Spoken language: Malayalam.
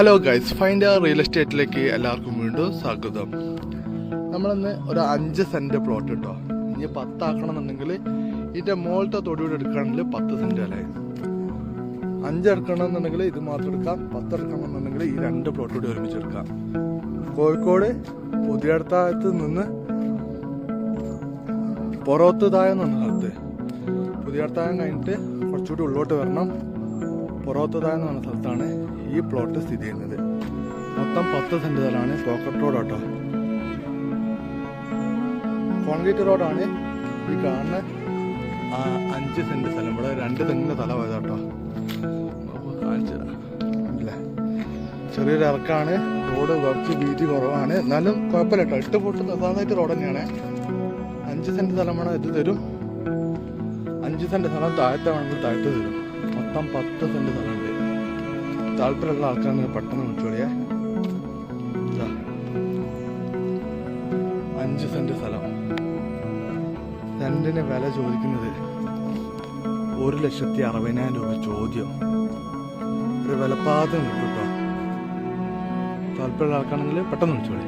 ഹലോ ഗൈസ്, ഫൈൻഡ് റിയൽ എസ്റ്റേറ്റിലേക്ക് എല്ലാവർക്കും വീണ്ടും സ്വാഗതം. നമ്മളിന്ന് ഒരു 5 സെൻറ്റ് പ്ലോട്ട് കിട്ടോ. ഇനി 10 ആക്കണമെന്നുണ്ടെങ്കിൽ ഇതിൻ്റെ മുകളിലത്തെ തൊടിയോട് എടുക്കുകയാണെങ്കിൽ 10 സെൻറ്റ് അല്ലേ. 5 എടുക്കണമെന്നുണ്ടെങ്കിൽ ഇത് മാത്രം എടുക്കാം. 10 എടുക്കണമെന്നുണ്ടെങ്കിൽ ഈ 2 പ്ലോട്ട് കൂടി ഒരുമിച്ച് എടുക്കാം. കോഴിക്കോട് പുതിയടത്താഴത്ത് നിന്ന് പൊറോത്തുതായം എന്ന് പറഞ്ഞ സ്ഥലത്ത്, പുതിയടത്താഴം കഴിഞ്ഞിട്ട് കുറച്ചുകൂടി ഉള്ളോട്ട് വരണം. പൊറോത്തുതായം എന്ന് പറഞ്ഞ സ്ഥലത്താണ് ഈ പ്ലോട്ട് സ്ഥിതി ചെയ്യുന്നത്. മൊത്തം 10 സെൻറ്റ് സ്ഥലമാണ്. പോക്കറ്റ് റോഡ് കേട്ടോ, കോൺക്രീറ്റ് റോഡാണ്. ഈ കാണുന്ന 5 സെൻറ്റ് സ്ഥലം, ഇവിടെ 2 തെങ്ങിൻ്റെ സ്ഥലം പോയതാട്ടോ. കാണിച്ചു അല്ലേ, ചെറിയൊരു ഇറക്കാണ്. റോഡ് കുറച്ച് വീതി കുറവാണ്, എന്നാലും കുഴപ്പമില്ല കേട്ടോ. 8 ഫുട്ട് സാധാരണയായിട്ട് റോഡ് തന്നെയാണ്. 5 സെൻറ്റ് സ്ഥലം വേണം ഇത് തരും. 5 സെൻറ്റ് സ്ഥലം താഴത്തെ വേണമെങ്കിൽ താഴത്ത് തരും. മൊത്തം 10 സെൻറ്റ് സ്ഥലമുണ്ട്. താല്പര്യമുള്ള ആൾക്കാരാണ് പെട്ടെന്ന് വിളിച്ചോളിയേ. 5 സെൻറ്റ് സ്ഥലം, സെൻറ്റിന് വില ചോദിക്കുന്നത് 1,60,000 രൂപ ചോദ്യം. ഒരു വിലപ്പാതം കിട്ടും കേട്ടോ. താല്പര്യമുള്ള ആൾക്കാണെങ്കിൽ പെട്ടെന്ന് വിളിച്ചോളി.